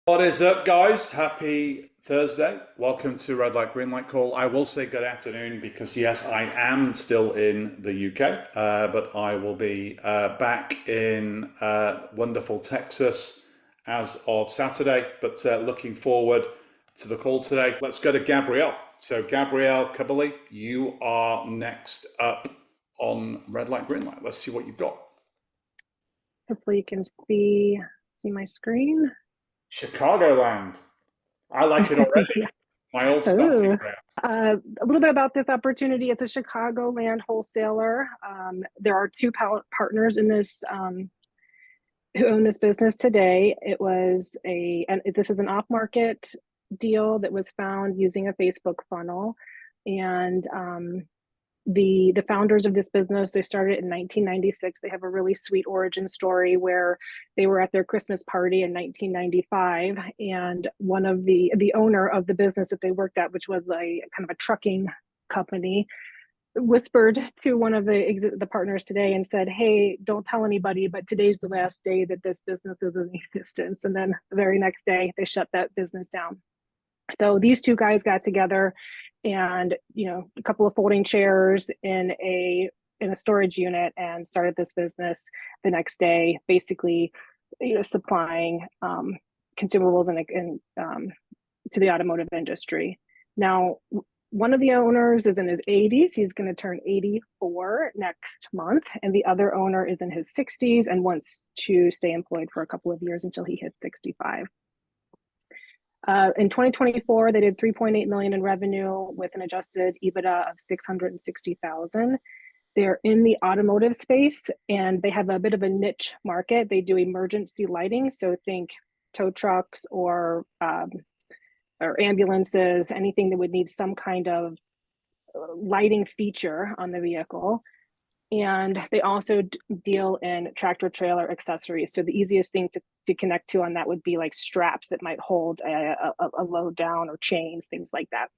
What is up, guys? Happy Thursday. Welcome to Red Light, Green Light Call. I will say good afternoon because, yes, I am still in the UK, but I will be back in wonderful Texas as of Saturday. But looking forward to the call today. Let's go to Gabrielle. So, Gabrielle Kabali, you are next up on Red Light, Green Light. Let's see what you've got. Hopefully you can see my screen. Chicagoland. I like it already. Yeah. My old stomping Oh, ground. a little bit about this opportunity. It's a Chicagoland wholesaler. There are two partners in this who own this business today. And this is an off-market deal that was found using a Facebook funnel, and the founders of this business, they started in 1996. They have a really sweet origin story where they were at their Christmas party in 1995, and one of the owner of the business that they worked at, which was a kind of a trucking company, whispered to one of the partners today and said, "Hey, don't tell anybody, but today's the last day that this business is in existence." And then the very next day they shut that business down. So these two guys got together and, a couple of folding chairs in a storage unit, and started this business the next day, basically, supplying consumables and to the automotive industry. Now, one of the owners is in his 80s. He's going to turn 84 next month, and the other owner is in his 60s and wants to stay employed for a couple of years until he hits 65. In 2024, they did 3.8 million in revenue with an adjusted EBITDA of 660,000. They're in the automotive space, and they have a bit of a niche market. They do emergency lighting, so think tow trucks or ambulances, anything that would need some kind of lighting feature on the vehicle. And they also deal in tractor trailer accessories. So the easiest thing to connect to on that would be like straps that might hold a load down, or chains, things like that.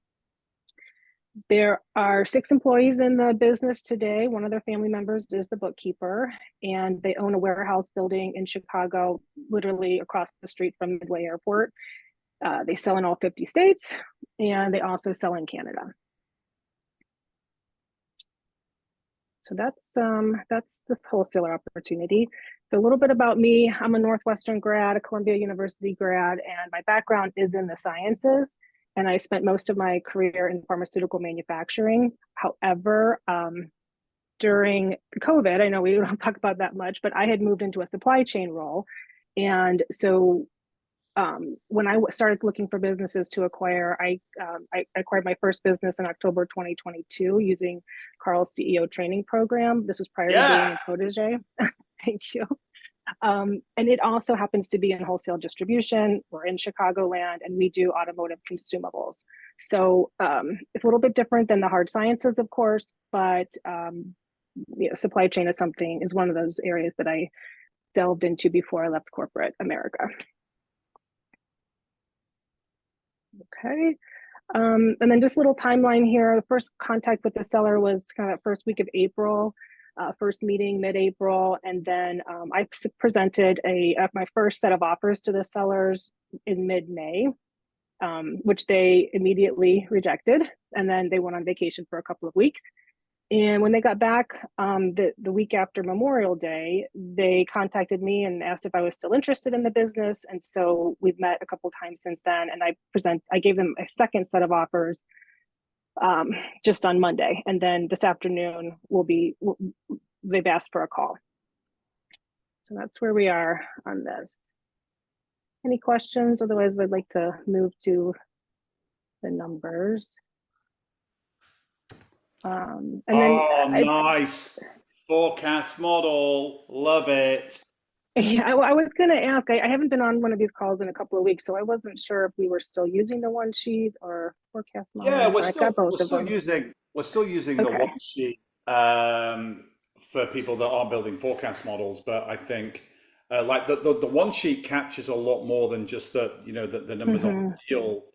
There are 6 employees in the business today. One of their family members is the bookkeeper, and they own a warehouse building in Chicago, literally across the street from Midway Airport. They sell in all 50 states, and they also sell in Canada. So that's this wholesaler opportunity. So a little bit about me. I'm a Northwestern grad, a Columbia University grad, and my background is in the sciences. And I spent most of my career in pharmaceutical manufacturing. However, during COVID, I know we don't talk about that much, but I had moved into a supply chain role. And so when I started looking for businesses to acquire, I acquired my first business in October 2022 using Carl's CEO training program. This was prior to Yeah. being a protege. Thank you. And it also happens to be in wholesale distribution. We're in Chicagoland, and we do automotive consumables. So it's a little bit different than the hard sciences, of course, but supply chain is one of those areas that I delved into before I left corporate America. Okay. And then just a little timeline here. The first contact with the seller was kind of first week of April, first meeting mid-April. And then I presented my first set of offers to the sellers in mid-May, which they immediately rejected. And then they went on vacation for a couple of weeks. And when they got back the week after Memorial Day, they contacted me and asked if I was still interested in the business. And so we've met a couple of times since then. And I gave them a second set of offers just on Monday. And then this afternoon they've asked for a call. So that's where we are on this. Any questions? Otherwise, I'd like to move to the numbers. Nice. Forecast model. Love it. Yeah, I was going to ask. I haven't been on one of these calls in a couple of weeks, so I wasn't sure if we were still using the one sheet or forecast Yeah, model. I've got both of them. we're still using the Okay. one sheet for people that are building forecast models, but I think like the one sheet captures a lot more than just the numbers on the deal.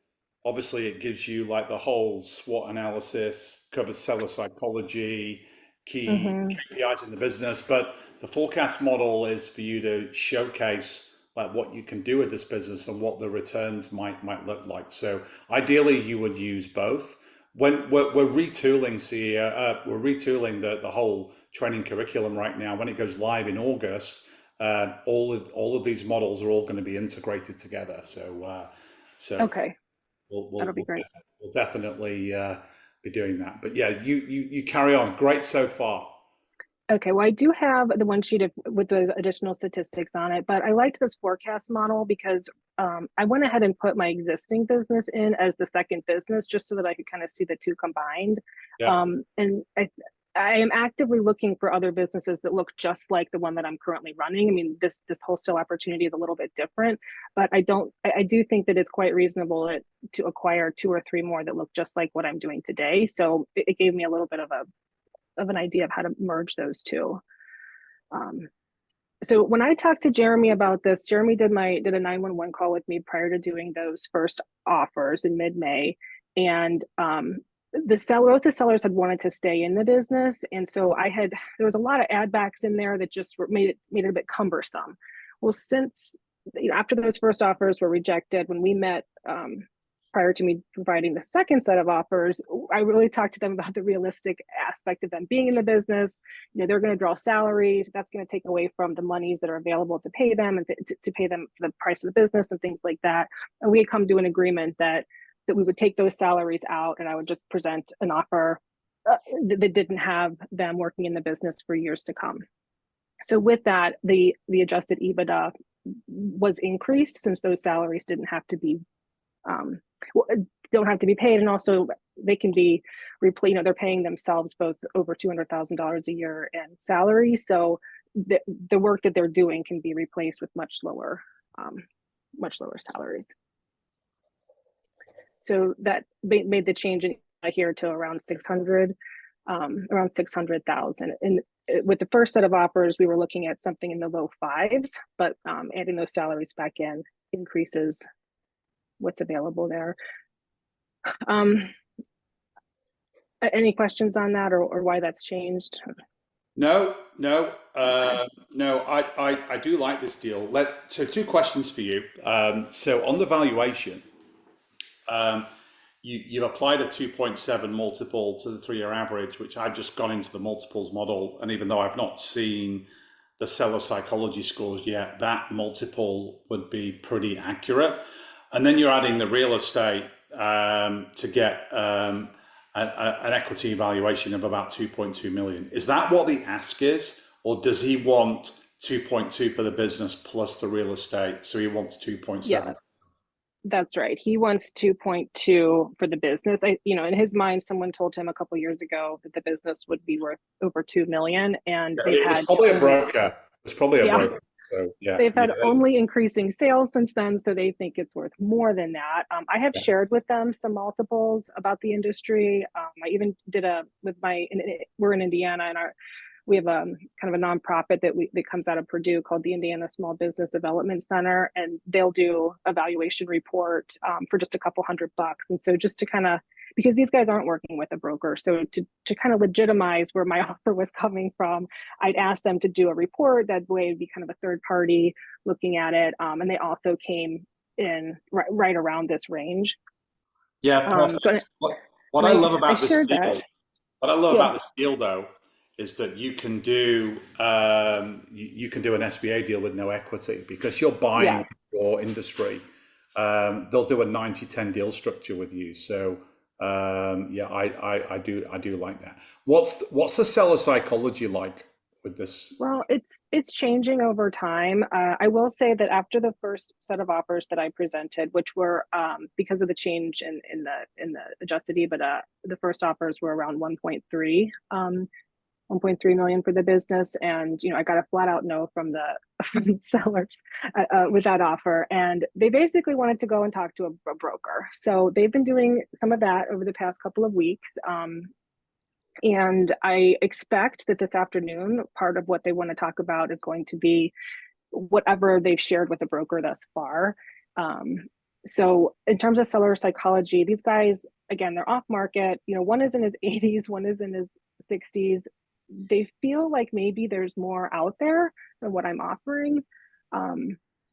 Obviously, it gives you like the whole SWOT analysis, covers seller psychology, key KPIs in the business, but the forecast model is for you to showcase like what you can do with this business and what the returns might look like. So ideally, you would use both. When we're retooling CEO, we're retooling the whole training curriculum right now. When it goes live in August, all of these models are all going to be integrated together. So Okay, we'll we'll, that'll be we'll, great. def- we'll definitely be doing that. But yeah, you carry on. Great so far. Okay, well, I do have the one sheet with the additional statistics on it, but I liked this forecast model because I went ahead and put my existing business in as the second business just so that I could kind of see the two combined. Yeah. And I am actively looking for other businesses that look just like the one that I'm currently running. I mean, this wholesale opportunity is a little bit different, but I do think that it's quite reasonable to acquire two or three more that look just like what I'm doing today. So it gave me a little bit of an idea of how to merge those two. Um, so when I talked to Jeremy about this, Jeremy did a 911 call with me prior to doing those first offers in mid-May, and both the sellers had wanted to stay in the business, and so there was a lot of add backs in there that just made it a bit cumbersome. Well, since after those first offers were rejected, when we met prior to me providing the second set of offers, I really talked to them about the realistic aspect of them being in the business. They're going to draw salaries. That's going to take away from the monies that are available to pay them and to pay them for the price of the business and things like that. And we had come to an agreement that we would take those salaries out, and I would just present an offer that didn't have them working in the business for years to come. So with that, the adjusted EBITDA was increased since those salaries didn't have to be um, don't have to be paid, and also they can be replaced. They're paying themselves both over $200,000 a year in salary, so the work that they're doing can be replaced with much lower salaries. So that made the change in here to around 600,000. And with the first set of offers, we were looking at something in the low fives, but adding those salaries back in increases what's available there. Any questions on that, or why that's changed? No, no, Okay. no. I do like this deal. So two questions for you. So on the valuation, um, you've applied a 2.7 multiple to the 3-year average, which I've just gone into the multiples model, and even though I've not seen the seller psychology scores yet, that multiple would be pretty accurate. And then you're adding the real estate to get an equity valuation of about 2.2 million. Is that what the ask is, or does he want 2.2 for the business plus the real estate? So he wants 2.7. Yeah, that's right. He wants 2.2 for the business. In his mind, someone told him a couple years ago that the business would be worth over 2 million, and they've It was had probably a only, broker. It was probably a yeah, broker. So yeah, they've yeah, had only increasing sales since then, so they think it's worth more than that. I have yeah. shared with them some multiples about the industry. I even did we're in Indiana, and we have kind of a nonprofit that comes out of Purdue called the Indiana Small Business Development Center, and they'll do a valuation report for just a couple $100. And so just to kind of, because these guys aren't working with a broker, so to kind of legitimize where my offer was coming from, I'd ask them to do a report. That way it'd be kind of a third party looking at it, and they also came in right around this range. Yeah, So perfect. What and I love I about this shared that. deal, what I love Yeah, about this deal though, is that you can do an SBA deal with no equity because you're buying yes. your industry. They'll do a 90-10 deal structure with you. So yeah, I do like that. What's the seller psychology like with this? Well, it's changing over time. I will say that after the first set of offers that I presented, which were because of the change in the adjusted EBITDA, the first offers were around 1.3 million for the business, and I got a flat out no from the from the sellers with that offer, and they basically wanted to go and talk to a broker. So they've been doing some of that over the past couple of weeks. And I expect that this afternoon, part of what they want to talk about is going to be whatever they've shared with the broker thus far. So in terms of seller psychology, these guys, again, they're off market. One is in his 80s, one is in his 60s. They feel like maybe there's more out there than what I'm offering.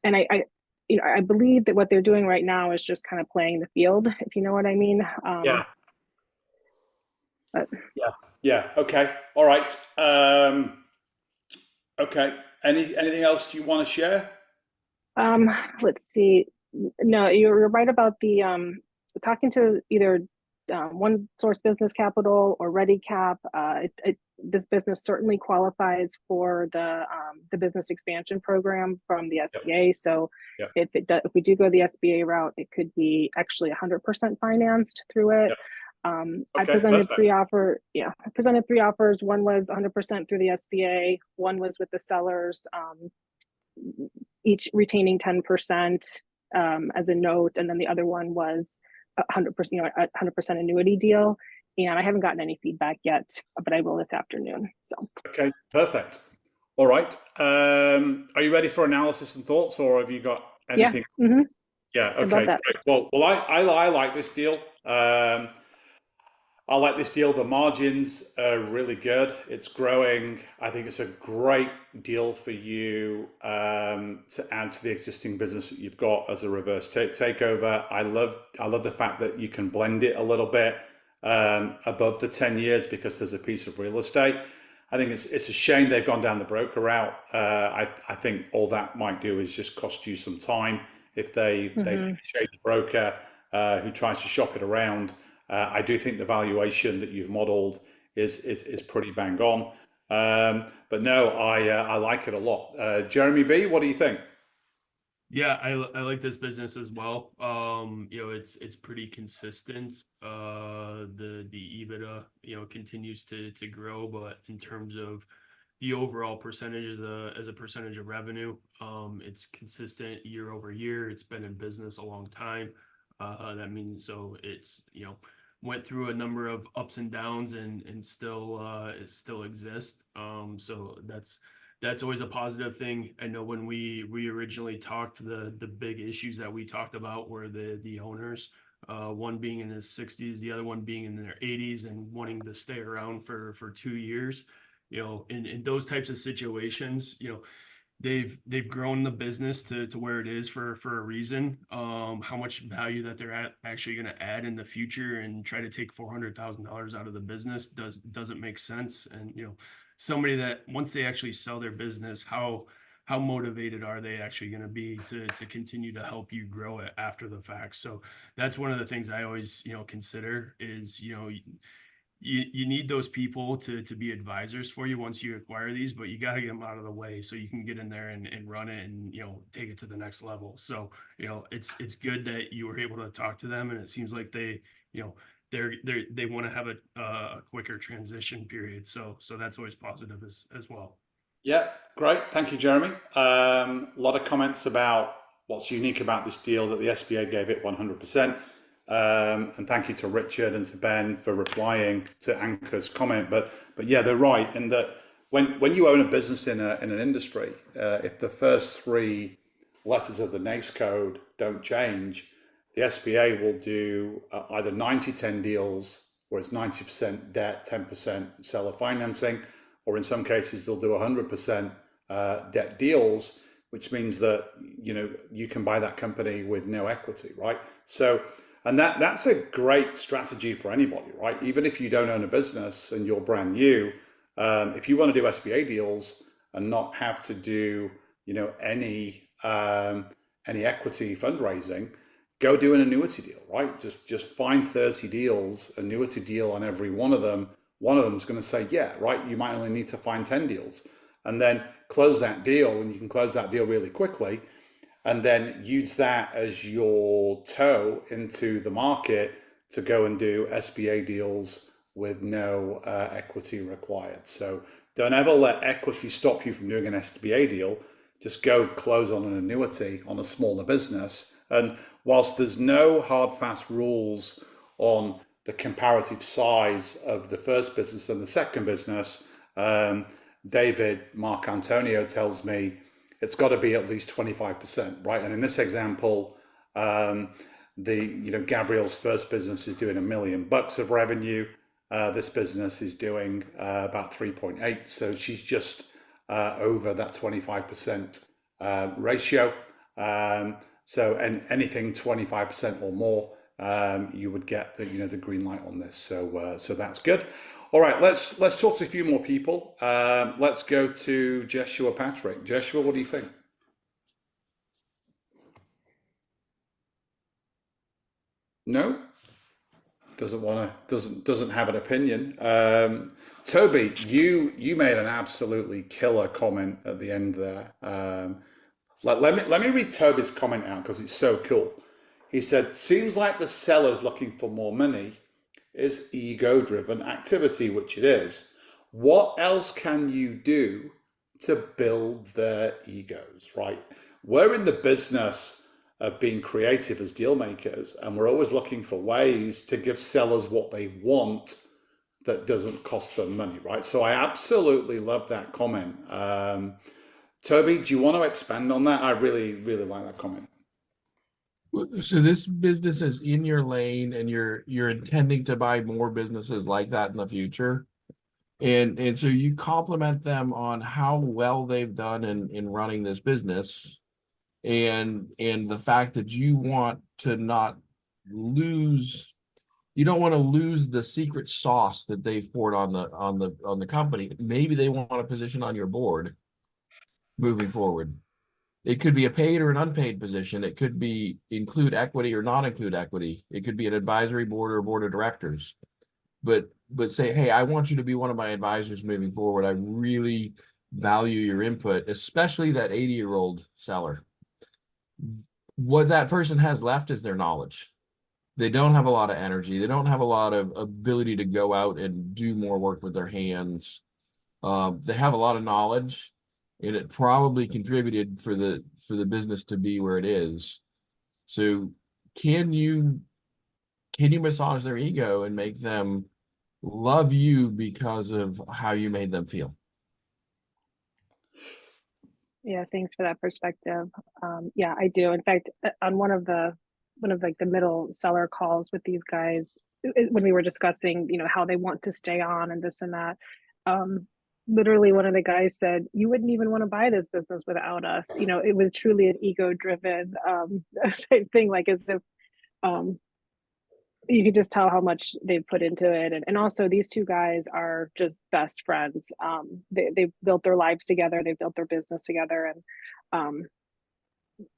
and I believe that what they're doing right now is just kind of playing the field, if you know what I mean. Yeah. But Yeah. Yeah. Okay. All right. Okay. Anything else you want to share? um, let's see. No, you're right about the talking to either One Source Business Capital or ReadyCap. This business certainly qualifies for the business expansion program from the Yep. SBA. So Yep. if we do go the SBA route, it could be actually 100% financed through it. Yep. Okay. I presented three offers. One was 100% through the SBA. One was with the sellers, each retaining 10% as a note, and then the other one was 100%, 100% annuity deal. And I haven't gotten any feedback yet, but I will this afternoon. So Okay. Perfect. All right. Are you ready for analysis and thoughts, or have you got yeah, anything else? Yeah. I love Okay. that. Great. Well, I like this deal. I like this deal. The margins are really good. It's growing. I think it's a great deal for you to add to the existing business that you've got as a reverse takeover. I love the fact that you can blend it a little bit above the 10 years because there's a piece of real estate. I think it's a shame they've gone down the broker route. I think all that might do is just cost you some time if they Mm-hmm. pick a shady broker who tries to shop it around. I do think the valuation that you've modelled is pretty bang on. But no, I like it a lot. Jeremy B, what do you think? Yeah, I like this business as well. It's pretty consistent. The EBITDA, continues to grow, but in terms of the overall percentage as a percentage of revenue, it's consistent year over year. It's been in business a long time. That means so it's went through a number of ups and downs and still it still exists. So that's always a positive thing. I know when we originally talked, the big issues that we talked about were the owners, one being in his 60s, the other one being in their 80s and wanting to stay around for 2 years. In those types of situations, they've grown the business to where it is for a reason. How much value that they're actually going to add in the future and try to take $400,000 out of the business doesn't make sense. And somebody that once they actually sell their business, how motivated are they actually going to be to continue to help you grow it after the fact? So that's one of the things I always consider is you need those people to be advisors for you once you acquire these, but you got to get them out of the way so you can get in there and run it and take it to the next level. So it's good that you were able to talk to them, and it seems like they they want to have a quicker transition period. So that's always positive as well. Yeah, great. Thank you, Jeremy. A lot of comments about what's unique about this deal that the SBA gave it 100%. And thank you to Richard and to Ben for replying to Anchor's comment. But yeah, they're right in that when you own a business in an industry, if the first three letters of the NAICS code don't change, the SBA will do either 90-10 deals, where it's 90% debt, 10% seller financing, or in some cases they'll do 100% debt deals, which means that you can buy that company with no equity, right? So, and that's a great strategy for anybody, right? Even if you don't own a business and you're brand new, if you want to do SBA deals and not have to do any equity fundraising, go do an annuity deal, right? Just find 30 deals, annuity deal on every one of them. One of them is going to say, yeah, right, you might only need to find 10 deals. And then close that deal, and you can close that deal really quickly. And then use that as your toe into the market to go and do SBA deals with no equity required. So don't ever let equity stop you from doing an SBA deal. Just go close on an annuity on a smaller business. And whilst there's no hard, fast rules on the comparative size of the first business and the second business, David Mark Antonio tells me it's got to be at least 25%, right? And in this example, Gabrielle's first business is doing $1 million of revenue. This business is doing about 3.8, so she's just over that 25% ratio. So and anything 25% or more, you would get the green light on this. So that's good. All right, let's talk to a few more people. Let's go to Joshua Patrick. Joshua, what do you think? No, doesn't have an opinion. Toby, you made an absolutely killer comment at the end there. Let me read Toby's comment out because it's so cool. He said, "Seems like the seller's looking for more money is ego-driven activity, which it is. What else can you do to build their egos, right? We're in the business of being creative as deal makers, and we're always looking for ways to give sellers what they want that doesn't cost them money, right? So I absolutely love that comment. Toby, do you want to expand on that? I really, really like that comment. So this business is in your lane and you're intending to buy more businesses like that in the future. And so you compliment them on how well they've done in running this business and the fact that you want to not lose you don't want to lose the secret sauce that they've poured on the company. Maybe they want a position on your board moving forward. It could be a paid or an unpaid position. It could be include equity or not include equity. It could be an advisory board or a board of directors. But say, hey, I want you to be one of my advisors moving forward. I really value your input, especially that 80-year-old seller. What that person has left is their knowledge. They don't have a lot of energy. They don't have a lot of ability to go out and do more work with their hands. They have a lot of knowledge, and it probably contributed for the business to be where it is. So can you massage their ego and make them love you because of how you made them feel? Yeah, thanks for that perspective. Yeah, I do. In fact, on one of like the middle seller calls with these guys, when we were discussing, how they want to stay on and this and that, literally one of the guys said, "You wouldn't even want to buy this business without us." It was truly an ego-driven type thing, like as if um, you could just tell how much they've put into it. And also these two guys are just best friends. They've built their lives together, they've built their business together, and um,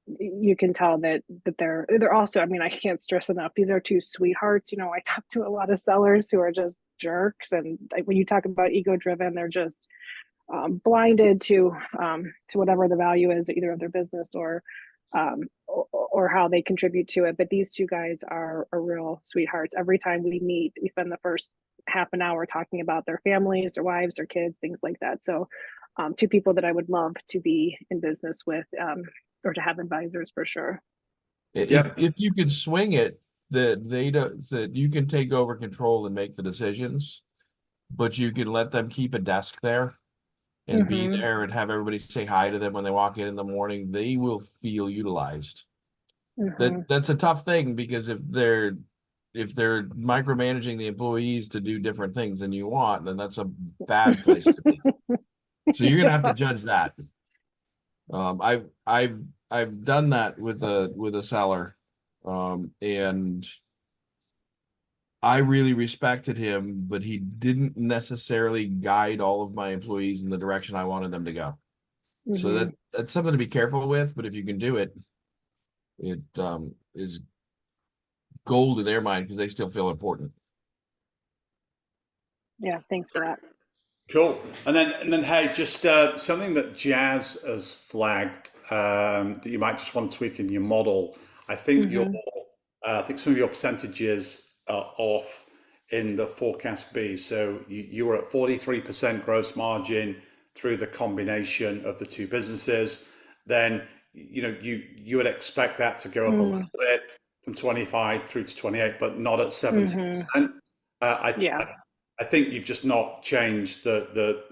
you can tell that they're also, I mean, I can't stress enough, these are two sweethearts. I talk to a lot of sellers who are just jerks, and like when you talk about ego driven, they're just blinded to whatever the value is either of their business or how they contribute to it. But these two guys are real sweethearts. Every time we meet, we spend the first half an hour talking about their families, their wives, their kids, things like that. So two people that I would love to be in business with, or to have advisors for sure. If you could swing it, that you can take over control and make the decisions, but you can let them keep a desk there and be there and have everybody say hi to them when they walk in the morning, they will feel utilized. That's a tough thing, because if they're micromanaging the employees to do different things than you want, then that's a bad place to be. So you're gonna have to judge that. I've done that with a seller, and I really respected him, but he didn't necessarily guide all of my employees in the direction I wanted them to go. So that's something to be careful with. But if you can do it, it is gold in their mind because they still feel important. Yeah, thanks for that. Cool. And then, hey, just something that Jazz has flagged that you might just want to tweak in your model. I think I think some of your percentages are off in the forecast B. So you were at 43% gross margin through the combination of the two businesses. Then you would expect that to go up a little bit from 25 through to 28, but not at 70%. I think you've just not changed the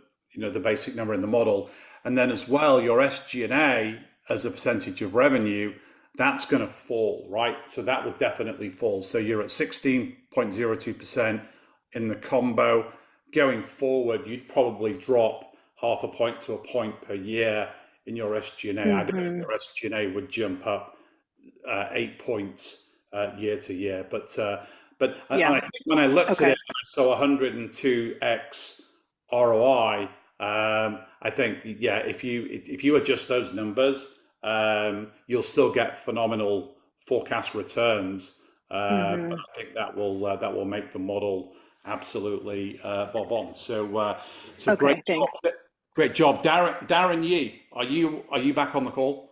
basic number in the model. And then as well, your SG&A as a percentage of revenue, that's going to fall, right? So that would definitely fall. So you're at 16.02% in the combo. Going forward, you'd probably drop half a point to a point per year in your SG&A. I don't think your SG&A would jump up 8 points year to year, but and I think when I looked at it, I saw 102x ROI. I think, yeah, if you adjust those numbers, you'll still get phenomenal forecast returns. But I think that will make the model absolutely bob on. So Okay, thanks. great job, Darren Yee. Are you back on the call?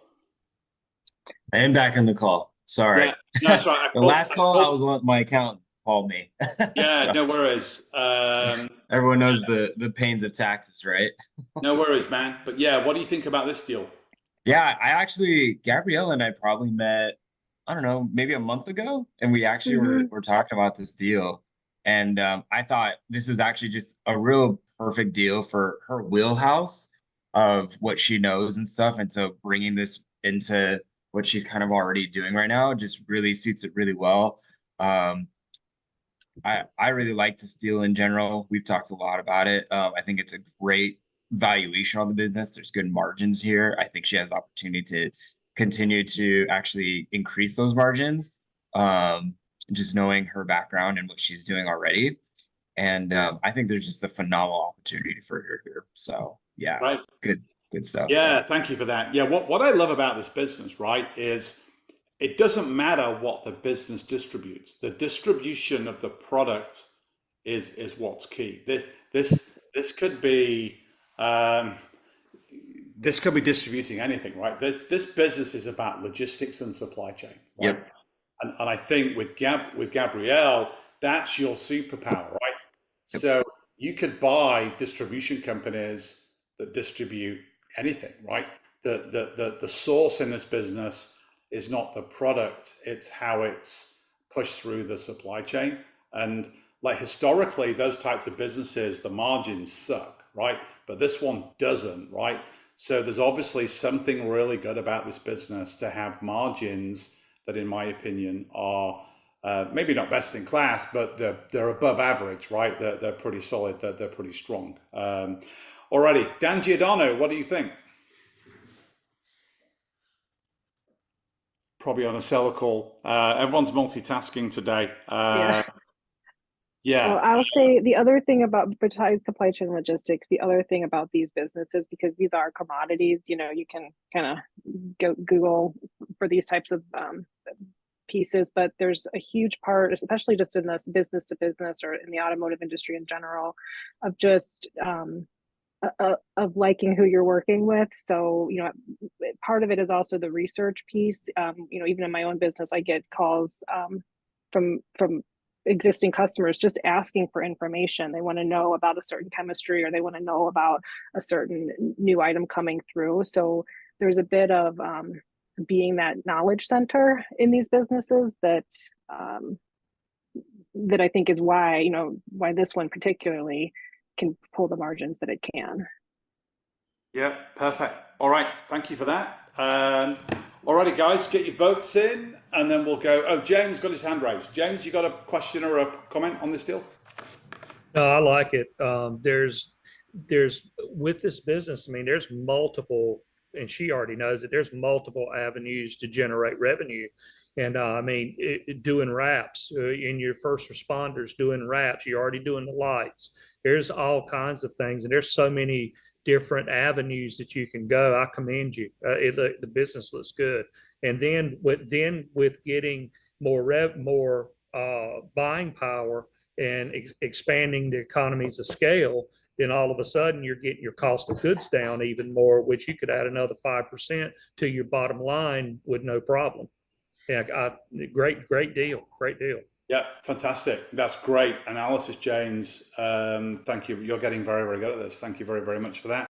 I am back on the call. Sorry. Yeah, no, that's right. The last call, I was on my accountant called me. Yeah, So, no worries. everyone knows the pains of taxes, right? No worries, man. But yeah, what do you think about this deal? Yeah, Gabrielle and I probably met, I don't know, maybe a month ago, and we actually were talking about this deal. And I thought this is actually just a real perfect deal for her wheelhouse of what she knows and stuff. And so bringing this into what she's kind of already doing right now just really suits it really well. Um, I really like this deal in general. We've talked a lot about it. I think it's a great valuation on the business. There's good margins here. I think she has the opportunity to continue to actually increase those margins. Just knowing her background and what she's doing already. And I think there's just a phenomenal opportunity for her here. So yeah, Right. good stuff. Yeah, thank you for that. Yeah, what I love about this business, right, is it doesn't matter what the business distributes. The distribution of the product is what's key. This could be distributing anything, right? This business is about logistics and supply chain, right? Yep. And I think with Gabrielle, that's your superpower, right? Yep. So you could buy distribution companies that distribute anything, right? The source in this business is not the product, it's how it's pushed through the supply chain. And like historically, those types of businesses, the margins suck, right? But this one doesn't, right? So there's obviously something really good about this business to have margins that, in my opinion, are maybe not best in class, but they're above average, right? They're pretty solid, they're pretty strong. Alrighty, Dan Giordano, what do you think? Probably on a seller call. Everyone's multitasking today. Yeah. Well, I'll say the other thing about, besides supply chain logistics, the other thing about these businesses, because these are commodities, you know, you can kind of go Google for these types of pieces, but there's a huge part, especially just in this business to business or in the automotive industry in general, of just of liking who you're working with. So, you know, part of it is also the research piece. You know, even in my own business, I get calls from existing customers just asking for information. They want to know about a certain chemistry, or they want to know about a certain new item coming through. So there's a bit of being that knowledge center in these businesses that that I think is why, you know, why this one particularly can pull the margins that it can. Yeah, perfect. All right, thank you for that. Alrighty, guys, get your votes in, and then we'll go. Oh, James got his hand raised. James, you got a question or a comment on this deal? No, I like it. There's with this business, I mean, there's multiple, and she already knows that there's multiple avenues to generate revenue. And I mean, doing wraps in your first responders, doing wraps, you're already doing the lights. There's all kinds of things, and there's so many different avenues that you can go. I commend you. The business looks good. And then with getting more buying power and expanding the economies of scale, then all of a sudden you're getting your cost of goods down even more, which you could add another 5% to your bottom line with no problem. Yeah, great deal. Yeah, fantastic. That's great analysis, James. Thank you. You're getting very, very good at this. Thank you very, very much for that.